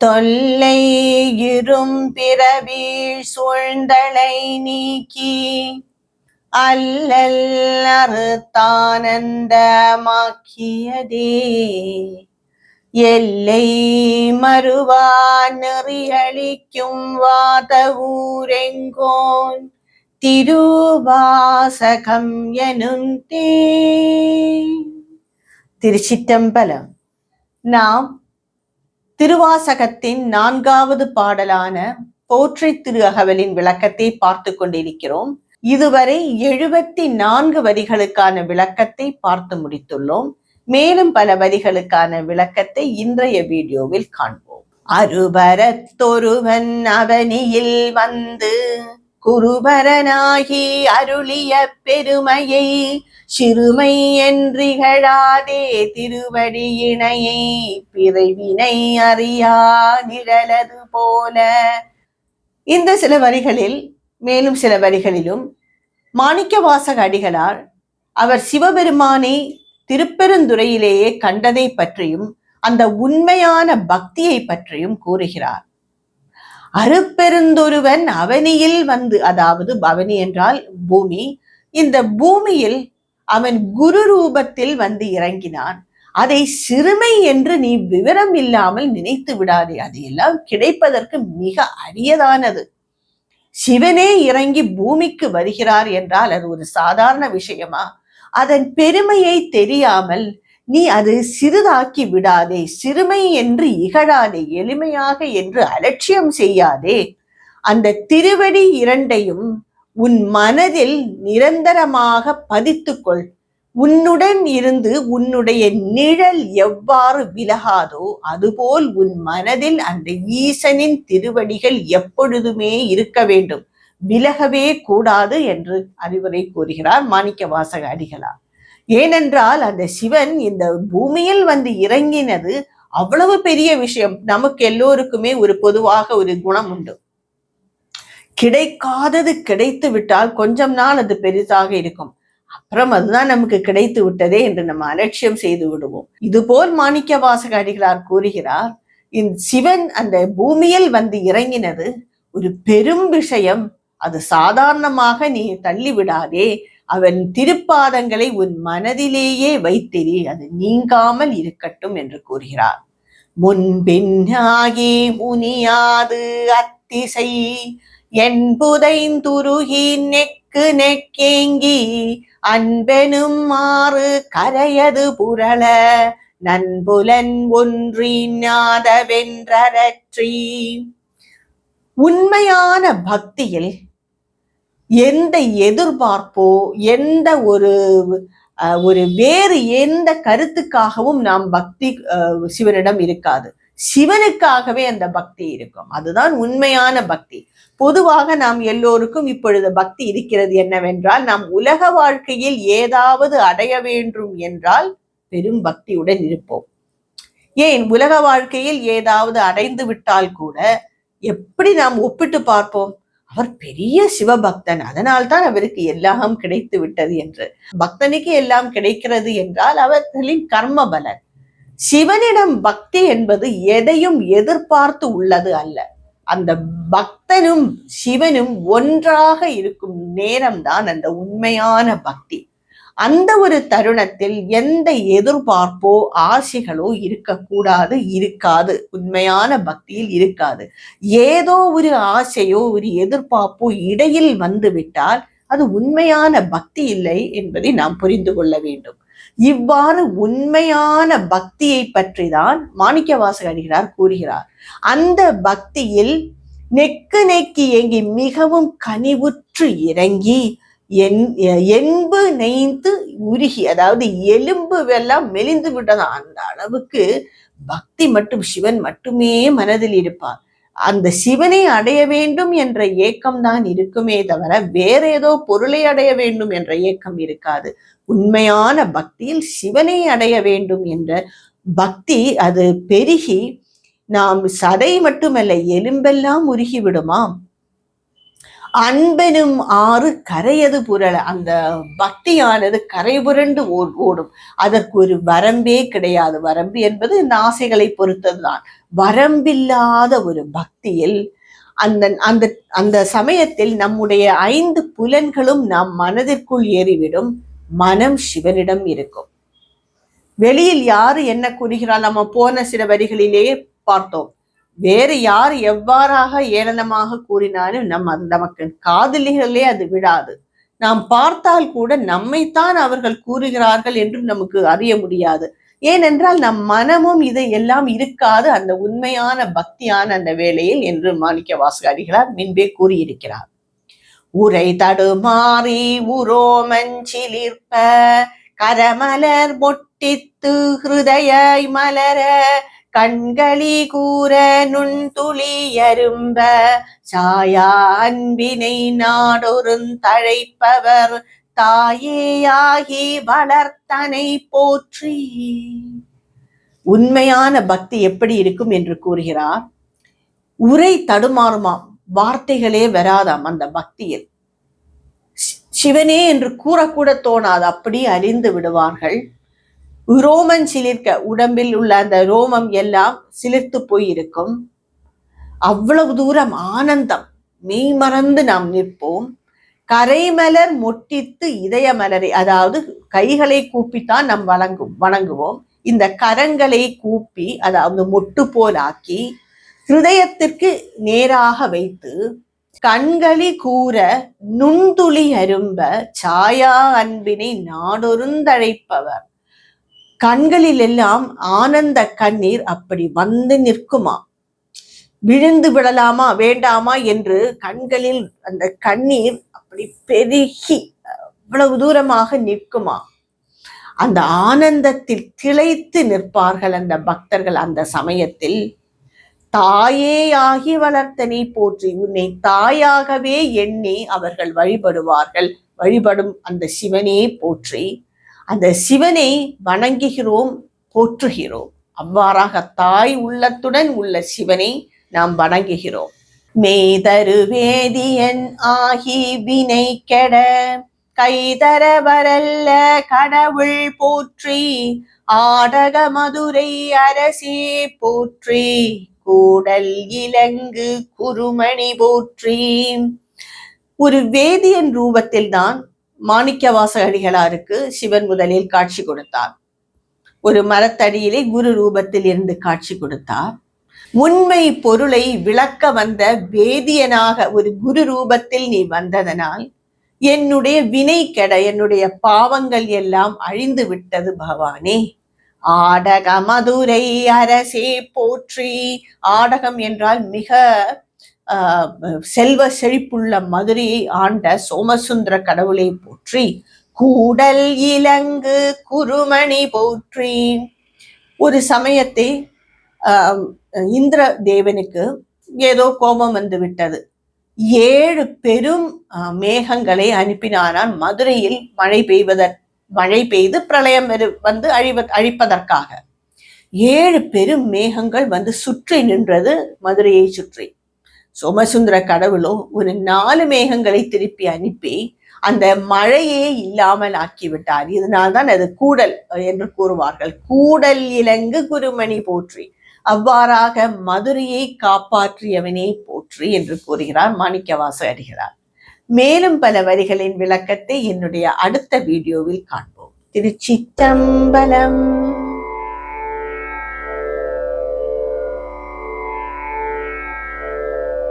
தொல்லை இரும் பிறவி சூழ்ந்தலை நீக்கி அல்லல் அறுத்தானந்தமாக்கியதே எல்லை மறுவா நெறியளிக்கும் வாத ஊரெங்கோன் திருவாசகம் எனும் தே. திருச்சிற்றம்பலம். நாம் திருவாசகத்தின் 4வது பாடலான போற்றி திரு அகவலின் விளக்கத்தை பார்த்து கொண்டிருக்கிறோம். இதுவரை 74 வரிகளுக்கான விளக்கத்தை பார்த்து முடித்துள்ளோம். மேலும் பல வரிகளுக்கான விளக்கத்தை இன்றைய வீடியோவில் காண்போம். அருபரத்தொருவன் அவனியில் வந்து குருபரனாகி அருளிய பெருமையை சிறுமை என்றிகழாதே திருவடியினையை பிறவினை அறியா நிழலது போல. இந்த சில வரிகளில் மேலும் சில வரிகளிலும் மாணிக்கவாசக அடிகளார் அவர் சிவபெருமானை திருப்பெருந்துறையிலேயே கண்டதை பற்றியும் அந்த உண்மையான பக்தியை பற்றியும் கூறுகிறார். அருப்பெருந்தொருவன் அவனியில் வந்து, அதாவது அவனி என்றால் பூமி, இந்த பூமியில் அவன் குரு ரூபத்தில் வந்து இறங்கினான். அதை சிறுமை என்று நீ விவரம் இல்லாமல் நினைத்து விடாதே, அது எல்லாம் கிடைப்பதற்கு மிக அரியதானது. சிவனே இறங்கி பூமிக்கு வருகிறார் என்றால் அது ஒரு சாதாரண விஷயமா? அதன் பெருமையை தெரியாமல் நீ அது சிறிதாக்கி விடாதே, சிறுமை என்று இகழாதே, எளிமையாக என்று அலட்சியம் செய்யாதே. அந்த திருவடி இரண்டையும் உன் மனதில் நிரந்தரமாக பதித்துக்கொள். உன்னுடன் இருந்து உன்னுடைய நிழல் எவ்வாறு விலகாதோ அதுபோல் உன் மனதில் அந்த ஈசனின் திருவடிகள் எப்பொழுதுமே இருக்க வேண்டும், விலகவே கூடாது என்று அறிவுரை கூறுகிறார் மாணிக்கவாசக அடிகளார். ஏனென்றால் அந்த சிவன் இந்த பூமியில் வந்து இறங்கினது அவ்வளவு பெரிய விஷயம். நமக்கு எல்லோருக்குமே ஒரு பொதுவாக ஒரு குணம் உண்டு. கிடைக்காதது கிடைத்து விட்டால் கொஞ்சம் நாள் அது பெரிதாக இருக்கும், அப்புறம் அதுதான் நமக்கு கிடைத்து விட்டதே என்று நம்ம அலட்சியம் செய்து விடுவோம். இதுபோல் மாணிக்கவாசக அடிகளார் கூறுகிறார், இந்த சிவன் அந்த பூமியில் வந்து இறங்கினது ஒரு பெரும் விஷயம், அது சாதாரணமாக நீ தள்ளிவிடாதே. அவன் திருப்பாதங்களை உன் மனதிலேயே வைத்திரி, அது நீங்காமல் இருக்கட்டும் என்று கூறுகிறார். முன்பின்னாகி முனியாது அத்திசை என்புதைந்துருகி நெக்கு நெக்கேங்கி அன்பெனும் மாறு கரையது புரள நன்புலன் ஒன்றினாதவென்றரற்றி. உண்மையான பக்தியில் எந்த எதிர்பார்ப்போ எந்த ஒரு வேறு எந்த கருத்துக்காகவும் நாம் பக்தி சிவனிடம் இருக்காது. சிவனுக்காகவே அந்த பக்தி இருக்கும். அதுதான் உண்மையான பக்தி. பொதுவாக நாம் எல்லோருக்கும் இப்பொழுது பக்தி இருக்கிறது என்னவென்றால், நாம் உலக வாழ்க்கையில் ஏதாவது அடைய வேண்டும் என்றால் பெரும் பக்தியுடன் இருப்போம். ஏன், உலக வாழ்க்கையில் ஏதாவது அடைந்து விட்டால் கூட எப்படி நாம் ஒப்பிட்டு பார்ப்போம், அவர் பெரிய சிவபக்தன், அதனால்தான் அவருக்கு எல்லாம் கிடைத்து விட்டது என்று. பக்தனுக்கு எல்லாம் கிடைக்கிறது என்றால் அவர்களின் கர்ம பலன். சிவனிடம் பக்தி என்பது எதையும் எதிர்பார்த்து உள்ளது அல்ல. அந்த பக்தனும் சிவனும் ஒன்றாக இருக்கும் நேரம்தான் அந்த உண்மையான பக்தி. அந்த ஒரு தருணத்தில் எந்த எதிர்பார்ப்போ ஆசைகளோ இருக்கக்கூடாது, இருக்காது. உண்மையான பக்தியில் இருக்காது. ஏதோ ஒரு ஆசையோ ஒரு எதிர்பார்ப்போ இடையில் வந்து விட்டால் அது உண்மையான பக்தி இல்லை என்பதை நாம் புரிந்து கொள்ள வேண்டும். இவ்வாறு உண்மையான பக்தியை பற்றி தான் மாணிக்கவாசக அடிகளார் கூறுகிறார். அந்த பக்தியில் நெக்கு நெக்கி ஏங்கி மிகவும் கனிவுற்று இறங்கி என்பு நெய்ந்து உருகி, அதாவது எலும்பு எல்லாம் மெலிந்து விட்டதான், அந்த அளவுக்கு பக்தி மட்டும் சிவன் மட்டுமே மனதில் இருப்பார். அந்த சிவனை அடைய வேண்டும் என்ற ஏக்கம் தான் இருக்குமே தவிர வேற ஏதோ பொருளை அடைய வேண்டும் என்ற ஏக்கம் இருக்காது. உண்மையான பக்தியில் சிவனை அடைய வேண்டும் என்ற பக்தி அது பெருகி நாம் சதை மட்டுமல்ல எலும்பெல்லாம் உருகி விடுமாம். அன்பெனும் ஆறு கரையது புரள. அந்த பக்தியானது கரை புரண்டு ஓடும். அதற்கு ஒரு வரம்பே கிடையாது. வரம்பு என்பது இந்த ஆசைகளை பொறுத்ததுதான். வரம்பில்லாத ஒரு பக்தியில் அந்த அந்த அந்த சமயத்தில் நம்முடைய 5 புலன்களும் நம் மனதிற்குள் ஏறிவிடும். மனம் சிவனிடம் இருக்கும். வெளியில் யாரு என்ன கூறுகிறாள்? நம்ம போன சில வரிகளிலேயே பார்த்தோம். வேறு யார் எவ்வாறாக ஏளனமாக கூறினாலும் நமக்கு காதலிகளே அது விடாது. நாம் பார்த்தால் கூட நம்மைத்தான் அவர்கள் கூறுகிறார்கள் என்று நமக்கு அறிய முடியாது. ஏனென்றால் நம் மனமும் இதை எல்லாம் இருக்காது அந்த உண்மையான பக்தியான அந்த வேளையில் என்று மாணிக்க வாசகடிகளார் முன்பே கூறியிருக்கிறார். உரை தடுமாறி உரோமஞ்சிலிர்ப்ப கரமலர் மொட்டித்து ஹிருதய மலர கண்களி கூற நுண்துளி அரும்ப சாயா அன்பினை நாடொருந் தழைப்பவர் தாயேயாகி வளர்த்தனை போற்றி. உண்மையான பக்தி எப்படி இருக்கும் என்று கூறுகிறார். உரை தடுமாறுமாம், வார்த்தைகளே வராதாம் அந்த பக்தியில். சிவனே என்று கூறக்கூட தோணாது, அப்படி அறிந்து விடுவார்கள். ரோமன் சிலிர்க்க, உடம்பில் உள்ள அந்த ரோமம் எல்லாம் சிலிர்த்து போயிருக்கும். அவ்வளவு தூரம் ஆனந்தம், மெய் மறந்து நாம் நிற்போம். கரைமலர் மொட்டித்து இதய மலரை, அதாவது கைகளை கூப்பித்தான் நாம் வணங்குவோம். இந்த கரங்களை கூப்பி, அதாவது மொட்டு போலாக்கி ஹிருதயத்திற்கு நேராக வைத்து கண்களி கூற நுண்துளி அரும்ப சாயா அன்பினை நாடொருந்தழைப்பவர். கண்களில் எல்லாம் ஆனந்த கண்ணீர் அப்படி வந்து நிற்குமா. விழுந்து விடலாமா வேண்டாமா என்று கண்களில் அந்த கண்ணீர் அப்படி பெருகி அவ்வளவு தூரமாக நிற்குமா. அந்த ஆனந்தத்தில் திளைத்து நிற்பார்கள் அந்த பக்தர்கள். அந்த சமயத்தில் தாயே ஆகி வளர்த்தனை போற்றி, உன்னை தாயாகவே எண்ணி அவர்கள் வழிபடுவார்கள். வழிபடும் அந்த சிவனே போற்றி. அந்த சிவனை வணங்குகிறோம், போற்றுகிறோம். அவ்வாறாக தாய் உள்ளத்துடன் உள்ள சிவனை நாம் வணங்குகிறோம். மேதரு வேதியன் ஆகி வினை கெட கைதர வரல்ல கடவுள் போற்றி. ஆடக மதுரை அரசே போற்றி. கூடல் இலங்கு குருமணி போற்றி. ஒரு வேதியன் ரூபத்தில் தான் மாணிக்க வாசகடிகளாருக்கு சிவன் முதலில் காட்சி கொடுத்தார். ஒரு மரத்தடியிலே குரு ரூபத்தில் இருந்து காட்சி கொடுத்தார். உண்மை பொருளை விளக்க வந்த வேதியனாக ஒரு குரு ரூபத்தில் நீ வந்ததனால் என்னுடைய வினை கெட, என்னுடைய பாவங்கள் எல்லாம் அழிந்து விட்டது பகவானே. ஆடக மதுரை அரசே போற்றி. ஆடகம் என்றால் மிக செல்வ செழிப்புள்ள மதுரையை ஆண்ட சோமசுந்தர கடவுளை போற்றி. கூடல் இலங்கு குருமணி போற்றி. ஒரு சமயத்தை இந்திர தேவனுக்கு ஏதோ கோபம் வந்து விட்டது. 7 பெரும் மேகங்களை அனுப்பினாரான் மதுரையில் மழை பெய்து பிரளயம் வந்து அழிப்பதற்காக. 7 பெரும் மேகங்கள் வந்து சுற்றி நின்றது மதுரையை சுற்றி. சோமசுந்தர கடவுளோ ஒரு 4 மேகங்களை திருப்பி அனுப்பி அந்த மழையே இல்லாமல் ஆக்கிவிட்டார். இதனால்தான் அது கூடல் என்று கூறுவார்கள். கூடல் இலங்கு குருமணி போற்றி. அவ்வாறாக மதுரையை காப்பாற்றியவனே போற்றி என்று கூறுகிறார் மாணிக்க வாசகடிகளார். மேலும் பல வரிகளின் விளக்கத்தை என்னுடைய அடுத்த வீடியோவில் காண்போம். திருச்சிற்றம்பலம்.